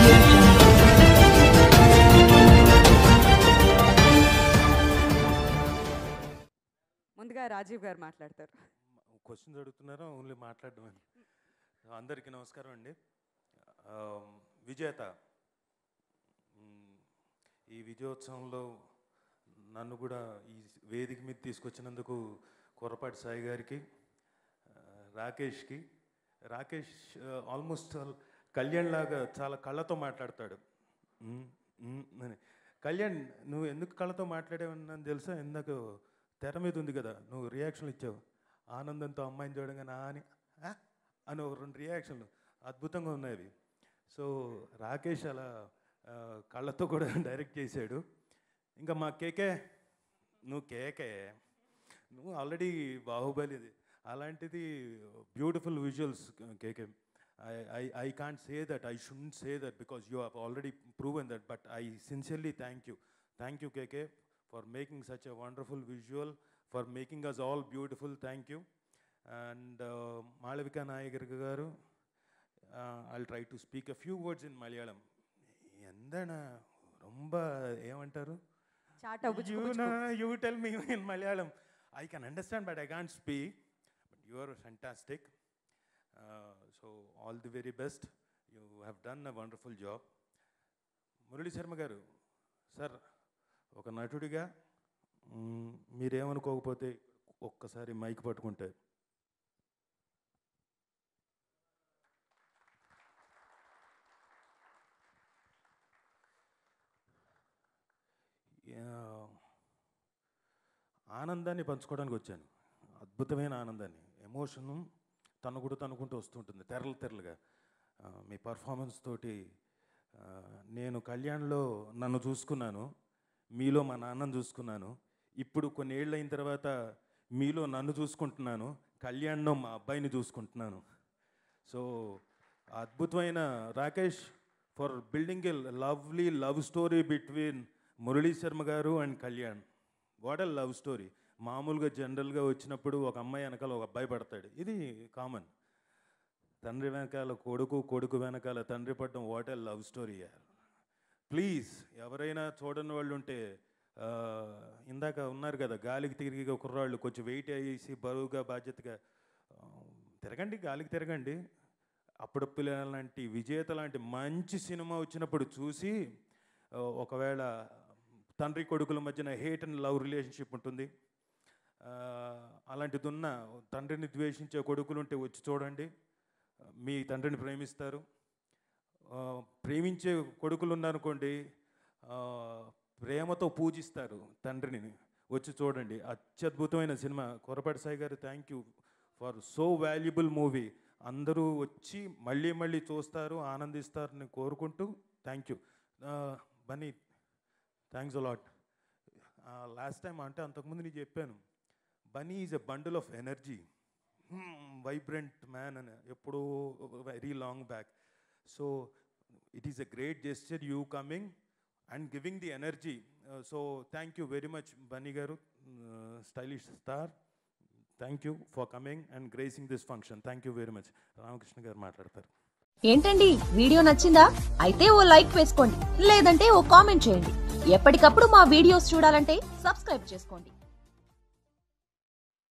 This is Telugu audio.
audio jungle. ముందుగా రాజీవ్ గారు మాట్లాడతారు. క్వశ్చన్స్ అడుగుతున్నారా ఓన్లీ మాట్లాడమని? అందరికీ నమస్కారం అండి. విజేత, ఈ విజయోత్సవంలో నన్ను కూడా ఈ వేదిక మీద తీసుకొచ్చినందుకు కొర్రపాటి సాయి గారికి, రాకేష్ ఆల్మోస్ట్ కళ్యాణ్ లాగా చాలా కళ్ళతో మాట్లాడతాడు. కళ్యాణ్, నువ్వు ఎందుకు కళ్ళతో మాట్లాడేవని తెలుసా? ఎందుకు తెర మీద ఉంది కదా, నువ్వు రియాక్షన్లు ఇచ్చావు. ఆనందంతో అమ్మాయిని చూడగానే అని ఒక 2 రియాక్షన్లు అద్భుతంగా ఉన్నాయి అవి. సో రాకేష్ అలా కళ్ళతో కూడా డైరెక్ట్ చేశాడు. ఇంకా మా కేకే, నువ్వు ఆల్రెడీ బాహుబలిది, అలాంటిది beautiful visuals KK. I can't say that, I shouldn't say that because you have already proven that, but I sincerely thank you KK for making such a wonderful visual, for making us all beautiful. Thank you. And Malavika Nayagar garu, I'll try to speak a few words in Malayalam. Endana romba emantaru? You tell me in Malayalam. I can understand but I can't speak, but you are fantastic. So all the very best. You have done a wonderful job. Murali Sharma garu, sir, ఒక నటుడిగా మీరేమనుకోకపోతే ఒక్కసారి మైక్ పట్టుకుంటే. ఆనందాన్ని పంచుకోవడానికి వచ్చాను, అద్భుతమైన ఆనందాన్ని, ఎమోషను తనుకుంటూ వస్తుంటుంది తెరలుగా. మీ పర్ఫార్మెన్స్ తోటి నేను కళ్యాణ్లో నన్ను చూసుకున్నాను, మీలో మా నాన్నను చూసుకున్నాను, ఇప్పుడు కొన్ని ఏళ్ళు అయిన తర్వాత మీలో నన్ను చూసుకుంటున్నాను, కళ్యాణ్లో మా అబ్బాయిని చూసుకుంటున్నాను. సో అద్భుతమైన Rakesh for building a lovely love story between Murali Sharma గారు and Kalyan. What a love story. మామూలుగా జనరల్గా వచ్చినప్పుడు ఒక అమ్మాయి వెనకాల ఒక అబ్బాయి పడతాడు, ఇది కామన్. తండ్రి వెనకాల కొడుకు వెనకాల తండ్రి పడడం, what a love story. Please ఎవరైనా చూడని వాళ్ళు ఉంటే, ఇందాక ఉన్నారు కదా గాలికి తిరిగి కుర్రాళ్ళు, కొంచెం వెయిట్ అయ్యేసి బరువుగా బాధ్యతగా గాలికి తిరగండి. అప్పుడప్పుడు లాంటి విజేత లాంటి మంచి సినిమా వచ్చినప్పుడు చూసి, ఒకవేళ తండ్రి కొడుకుల మధ్యన హేట్ అండ్ లవ్ రిలేషన్షిప్ ఉంటుంది, అలాంటిది ఉన్న తండ్రిని ద్వేషించే కొడుకులుంటే వచ్చి చూడండి, మీ తండ్రిని ప్రేమిస్తారు. ప్రేమించే కొడుకులు ఉన్నారనుకోండి, ప్రేమతో పూజిస్తారు తండ్రిని, వచ్చి చూడండి. అత్యద్భుతమైన సినిమా. కొర్రపాటి సాయి గారు, thank you for so valuable movie. అందరూ వచ్చి మళ్ళీ చూస్తారు, ఆనందిస్తారని కోరుకుంటూ thank you. Bunny, thanks a lot. Last time అంటే అంతకుముందు నేను చెప్పాను, Bunny is a bundle of energy, vibrant man అని ఎప్పుడో very long back. So it is a great gesture you coming and giving the energy. So thank you very much Bunny గారు, stylish star. Thank you for coming and gracing this function. Thank you very much. Ramakrishna గారు మాట్లాడతారు. ఏంటండి, వీడియో నచ్చిందా? అయితే ఓ లైక్ వేసుకోండి, లేదంటే ఓ కామెంట్ చేయండి. ఎప్పటికప్పుడు మా వీడియోస్ చూడాలంటే సబ్స్క్రైబ్ చేసుకోండి.